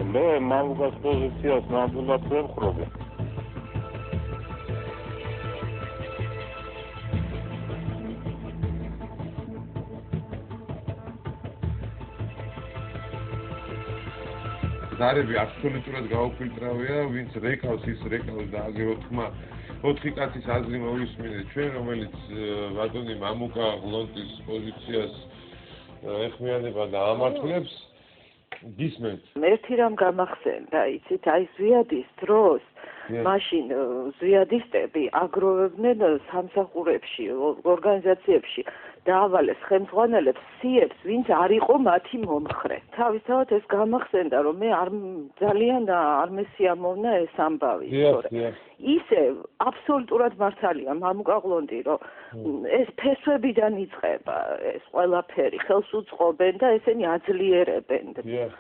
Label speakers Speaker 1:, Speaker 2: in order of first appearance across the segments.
Speaker 1: მე მამუკას პოზიციას ნამდვილად ვერ ვხრობი.
Speaker 2: ზარები აბსოლუტურად გაუფილტრავია, ვინც რეკავს ის რეკავს და აგერ 4 კაცის აზრი მოვისმინეთ ჩვენ, რომელიც ბატონი მამუკა ღლონტის პოზიციას ეხმიანება და ამართლებს. გისმენთ.
Speaker 3: ერთი რამ გამახსენდა, იცით, აი ზვიადის დროს მაშინ ზვიადისტები აგროვებდნენ სამსახურებში, ორგანიზაციებში დაავალეს ხელმძღვანელებს სიებს, ვინც არ იყო მათი მომხრე. თავისთავად ეს გამახსენდა, რომ მე ძალიან არ მესიამოვნა ეს ამბავი. ისე აბსოლუტურად მართალია მამუკა ღლონტი, რომ ეს ფესვებიდან იწყება ეს ყველაფერი, ხელს უწყობენ და ესენი აძლიერებენ.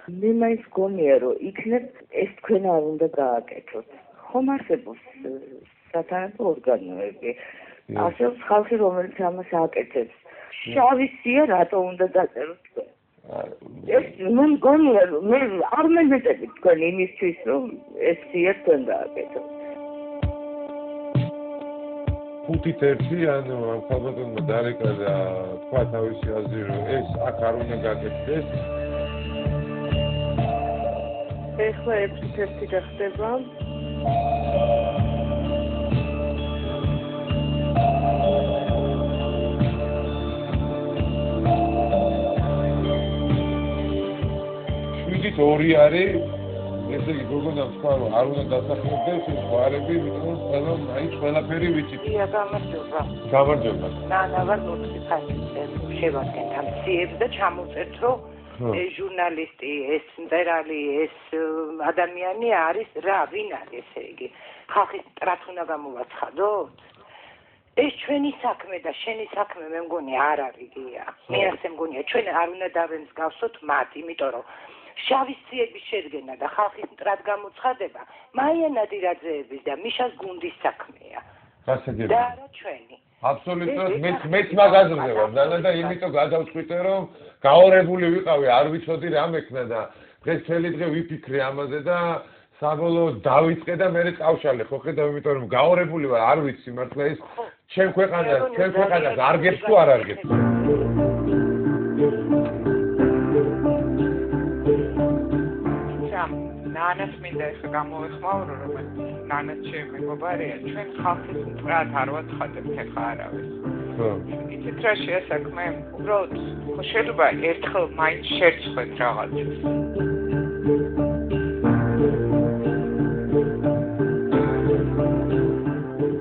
Speaker 4: მე მაინც გონია, რომ იქნებ ეს თქვენ არ უნდა გააკეთოთ. ხომ არსებობს სათანადო ორგანოები, არსებობს ხალხი, რომელიც ამას აკეთებს. შავი სია რატო უნდა დაწეროთ თქვენ? მე მგონია, რომ მე არ მეზეთები თქვენ იმისთვის, რომ ეს სია თქვენ გააკეთოთ.
Speaker 2: 5-1 ანუ ამ ხალხმა დარეკა და თქვა თავისი აზრი, რომ ეს აქ არ უნდა გაკეთდეს.
Speaker 3: ეხლა 6-1 გახდება.
Speaker 2: ორი არის, ესე იგი გოგონა თქვა, რომ არ უნდა დასახლებდეს ეს გვარები, იმიტომ რომ ყველაფერი ვიცით.
Speaker 3: გამარჯობა.
Speaker 2: გამარჯობა.
Speaker 3: ვარ ნოთიფიკაციებს შევადგენთ ამ სიებს და ჩამოვწერთ, რომ ეს ჟურნალისტი, ეს მწერალი, ეს ადამიანი არის რა, ვინ არის ესე იგი? ხალხის მტრად უნდა გამოვაცხადოთ? ეს ჩვენი საქმე და შენი საქმე მე მგონი არ არის გია. მე ასე მგონია, ჩვენ არ უნდა დავემსგავსოთ მათ, იმიტომ რომ შავი სიების შედგენა და ხალხის მტრად გამოცხადება მაია ნადირაძეების და მიშას გუნდის საქმეა. და არა ჩვენი.
Speaker 2: აბსოლუტურად მეც მაგაზრზე ვარ და იმიტომ გადავწყვიტე რომ გაორებული ვიყავი, არ ვიცოდი რა მექნა და დღეს მთელი დღე ვიფიქრე ამაზე და საბოლოოდ დავიწყე და მე წავშალე, ხო ხედავ, იმიტომ რომ გაორებული ვარ, არ ვიცი მართლა ეს ჩემ ქვეყანას არგებს თუ არ არგებს.
Speaker 5: ნანას მინდა ახლა გამოვეხმაურო, რომ ნანას ჩემი მეგობარია, ჩვენ ხალხის მტრად არ ვაცხადებთ ახლა არავის. იცით რა შეასაქმე? უბრალოდ ხო შეიძლება ერთხელ მაინც შერცხვეთ რაღაცას.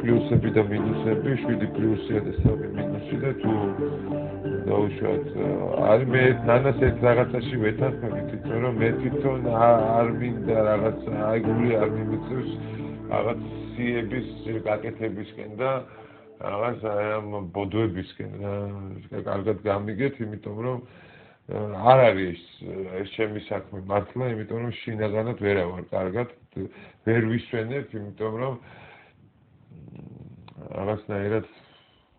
Speaker 2: პლუსები და მინუსები, 7 პლუსია და 3 მინუსი და თუ დაუშვათ არის მე ნანას ეს რაღაცაში ვეთანხმებით, რომ მე თვითონ არ მინდა რაღაცა აი გული არ მიმიწევს რაღაც სიების გაკეთებისკენ და რაღაც ამ ბოდოებისკენ კარგად გამიგეთ, იმიტომ რომ არ არის ეს ჩემი საქმე მართლა, იმიტომ რომ შინაგანად ვერ ავარ კარგად, ვერ ვისვენებ, იმიტომ რომ რაღაცნაირად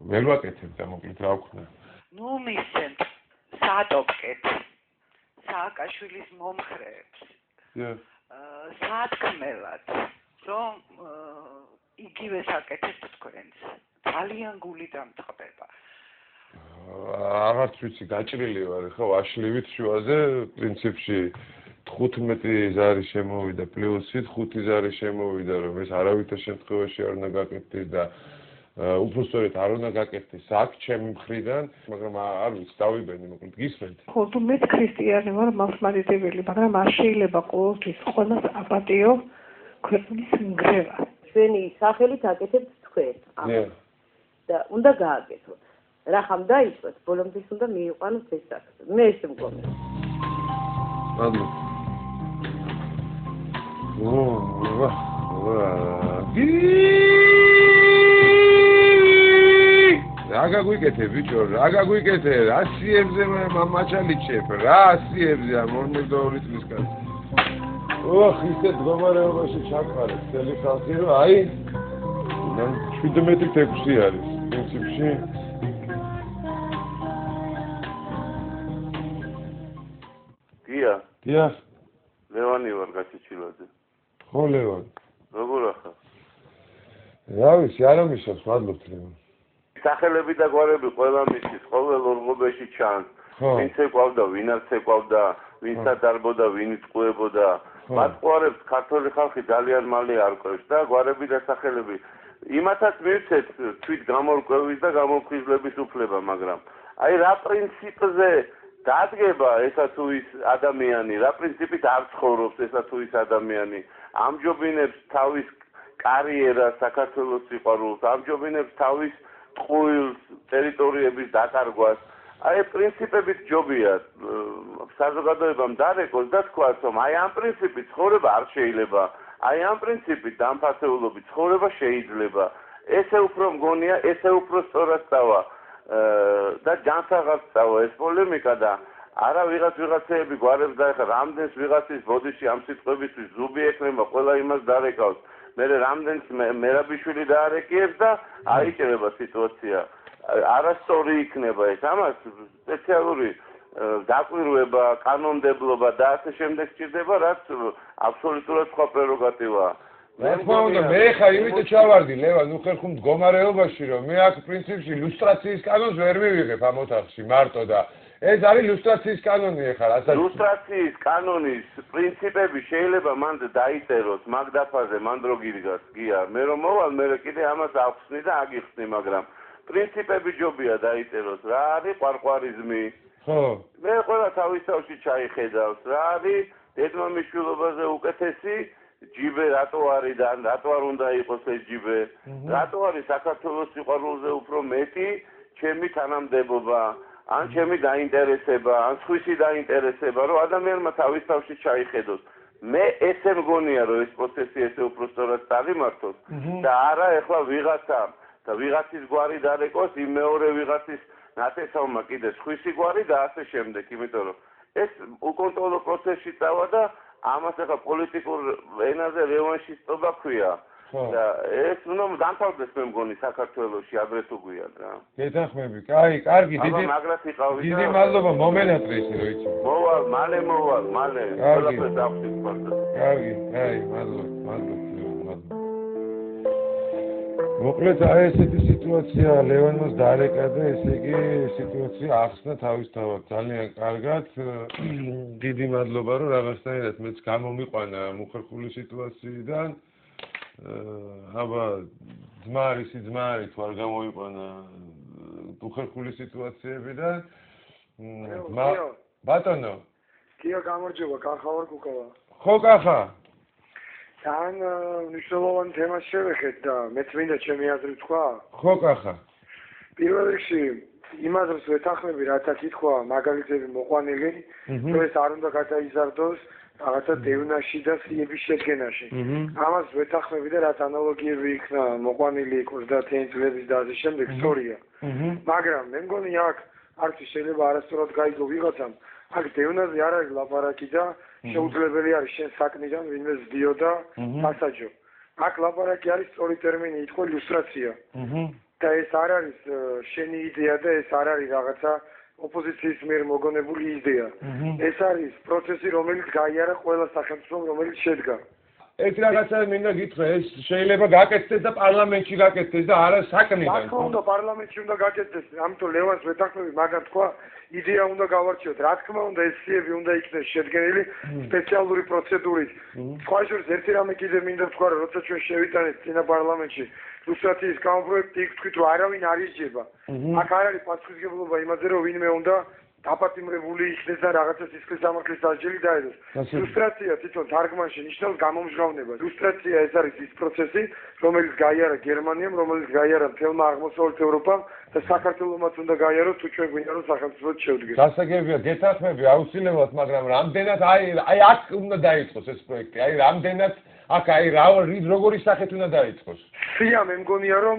Speaker 2: ვერ ვაკეთებ და მოკლედ რა ვქნა.
Speaker 3: ნუ მისცემთ საატოპკეთ სააკაშვილის მომხრეებს საათქმელად რომ იგივე საკეთებთ თქვენს ძალიან გული დამწყდება.
Speaker 2: აღარც ვიცი გაჭრილი ვარ ხო აშლივით შუაზე პრინციპში 15 ზარი შემოვიდა პლუსით 5 ზარი შემოვიდა რომ ეს არავითარ შემთხვევაში არ უნდა გაკეთდეს და უბრალოდ არ უნდა გაკეთდეს აქ ჩემი მხრიდან, მაგრამ არ ვიცი, დავიბენდი მოკლედ გისმენთ.
Speaker 6: ხო, თუ მე ქრისტიანი ვარ, მართლმადიდებელი, მაგრამ არ შეიძლება ყოველთვის ყველას აპატიო ქვეყნის ნგრევა.
Speaker 4: ჩვენი სახელით აკეთებთ თქვენ. და უნდა გააკეთოთ. რახამ დაიწყოთ, ბოლომდე უნდა მიიყვანოთ ეს საქმე. მე ესე მგონია.
Speaker 2: მადლობა. რა გაგვიკეთე ბიჭო, რა გაგვიკეთე, რა სიებზე მაჩალიჩებ, რა სიებზე 42 წლის კაცი. ოხ, ისეთ მდგომარეობაში ჩაყარეთ, წელი ხალხი რომ აი 17-6 არის პრინციპში.
Speaker 1: გია.
Speaker 2: დიახ.
Speaker 1: მე ვარ
Speaker 7: ლევანი ვარ გაჩეჩილაძე.
Speaker 2: ხო ლევან.
Speaker 7: როგორ ახლა?
Speaker 2: რა ვიცი, არ ამისავს, მადლობთ ლევან.
Speaker 7: სახელები და გვარები ყველა მისის, ყოველ ორღობეში ჩანს. ვინც ეკვავდა, ვინაც ეკვავდა, ვინც ადარბოდა, ვინ იწყვებოდა. მათ გვარებს ქართული ხალხი ძალიან მალე არკვევს და გვარები და სახელები იმათაც მივცეთ თვით გამორკვევის და გამოფხიზლების უფლება, მაგრამ აი რა პრინციპზე დადგება ესა თუ ის ადამიანი, რა პრინციპით არ ცხოვრობს ესა თუ ის ადამიანი, ამჯობინებს თავის კარიერას, საქართველოს სიყვარულს, ამჯობინებს თავის ტყუილს, ტერიტორიების დაკარგვას. აი პრინციპებით ჯობია საზოგადოებამ დარეკოს და თქვას, რომ აი ამ პრინციპით ცხოვრება არ შეიძლება, აი ამ პრინციპით დამფასეულობით ცხოვრება შეიძლება. ესე უფრო მგონია, ესე უფრო სწორად სწავა და ჯანსაღად სწავა ეს პოლემიკა და არა ვიღაცეები გვარებს და ეხლა რამდენს ვიღაცის ბოდიში ამ სიტყვებისთვის ზუბი ექნება, ყველა იმას დარეკავს. მე რამდენს მერაბიშვილი დაარეკიებს და აიჭრება სიტუაცია. არასწორი იქნება ეს, ამას სპეციალური დაკვირვება, კანონმდებლობა და ასე შემდეგ სჭირდება, რაც აბსოლუტურად სხვა პრეროგატივაა.
Speaker 2: მე ხა იმით ჩავარდი ლევან, ნუ ხერხում მდგომარეობაში, რომ მე აქ პრინციპში ლუსტრაციის კანონს ვერ მივიღებ ამ ოთახში მარტო და ეს არის ლუსტრაციის კანონი ახლა, რასაც
Speaker 7: ლუსტრაციის კანონის პრინციპები შეიძლება მან დაიწეროს მაგ დაფაზე, მან დრო გიდგას, გია. მე რომ მოვალ, მე კიდე ამას ახსნი და აგიხსნი, მაგრამ პრინციპები ჯობია დაიწეროს. რა არის ყვარყვარიზმი?
Speaker 2: ხო.
Speaker 7: მე ყველა თავის თავში ჩაიხედავს. რა არის დედმამიშვილობაზე უკეთესი ჯიბე რატო არის და რატო არ უნდა იყოს ეს ჯიბე? რატო არის საქართველოს სიყვარულზე უფრო მეტი ჩემი თანამდებობა? ან ჩემი დაინტერესება, ან სხვისი დაინტერესება, რომ ადამიანმა თავის თავში ჩაიხედოს. მე ესე მგონია, რომ ეს პროცესი ესე უფრო სწორად წარიმართოს და არა ეხლა ვიღაცა და ვიღაცის გვარი დარეკოს იმ მეორე ვიღაცის ნათესავმა კიდე სხვისი გვარი და ასე შემდეგ, იმიტომ რომ ეს უკონტროლო პროცესში წავა და ამას ეხლა პოლიტიკურ ენაზე რევანშისტობა ქვია. და ეს უნდა დამთავრდეს მე მგონი საქართველოში აგრე თუ გვიან რა.
Speaker 2: გეთანხმები. კარგი, დიდი მადლობა მომენატრე ისე რომ იცი.
Speaker 7: მოვალ, მალე. ყველაფერს დავხსნით ფაქტად.
Speaker 2: კარგი, მადლობა. მოკლედ აი ესეთი სიტუაცია ლევანმოს დაარეკა და ესე იგი სიტუაცია ახსნა თავისთავად ძალიან კარგად. დიდი მადლობა რომ რაღაცნაირად მეც გამომიყვანა მუხერხული სიტუაციიდან. აბა ძმა არის თუ არ გამოიყვანა მუხერხული სიტუაციებიდან. ბატონო.
Speaker 8: კია გამარჯობა, კახა ვარ კუკავა.
Speaker 2: ხო კახა.
Speaker 8: თან მნიშვნელოვანი თემა შევეხეთ და მეც მინდა ჩემი აზრი თქვა.
Speaker 2: ხო კახა.
Speaker 8: პირველ რიგში იმას ვეთანხმები, რასაც ითქვა მაგალითები მოყვანილი, რომ ეს არ უნდა გადაიზარდოს რაღაცა დევნაში და სიების შედგენაში. ამას ვეთანხმები და რაც ანალოგიები იქნა მოყვანილი იყოს და 10 წლების და ასე შემდეგ, სწორია. მაგრამ მე მგონი აქ არც შეიძლება არასწორად გაიგო ვიღაცამ, აქ დევნაზე არ არის ლაპარაკი და შეუძლებელი არის შენ საკნიდან ვინმე ზდიოდა მასაჯო. აქ ლაპარაკი არის სწორი ტერმინი ითქვა ლუსტრაცია. და ეს არ არის შენი იდეა და ეს არ არის რაღაცა ოპოზიციის მიერ მოგონებული იდეა. ეს არის პროცესი, რომელიც გაიარა ყველა სახელმწიფომ, რომელიც შედგა.
Speaker 2: ეს რაღაცა მინდა გითხრა, ეს შეიძლება გაკეთდეს და პარლამენტში გაკეთდეს და არა საკნიდან.
Speaker 8: რა თქმა უნდა, პარლამენტში უნდა გაკეთდეს. ამიტომ ლევანს ვეთანხმები, მაგან თქვა იდეა უნდა გავარჩიოთ. რა თქმა უნდა, ეს სიები უნდა იქნეს შედგენილი სპეციალური პროცედურით. სხვა შორის ერთი რამე კიდე მინდა ვთქვა, რომ როცა ჩვენ შევიტანეთ წინა პარლამენტში ლუსტრაციის გამოპროექტი, იქ თქვით, რომ არავინ არ ისჯება. აქ არ არის პასუხისმგებლობა იმაზე, რომ ვინმე უნდა დაპატიმრებული იქნეს და რაღაცა სისხლის სამართლის დასჯელი დაედოს. ლუსტრაცია თვითონ თარგმანში ნიშნავს გამომჟღავნებას. ლუსტრაცია ეს არის ის პროცესი, რომელიც გაიარა გერმანიამ, რომელიც გაიარა მთელმა აღმოსავლეთ ევროპამ და საქართველოსაც უნდა გაიაროს, თუ ჩვენ გვინდა რომ სახელმწიფო შევდგეს.
Speaker 2: გასაგებია, გეთანხმები აუცილებლად, მაგრამ რამდენად აი აქ უნდა დაიწყოს ეს პროექტი. აი რამდენად აქ აი როგორი სახით უნდა დაიწყოს?
Speaker 8: სია მე მგონია რომ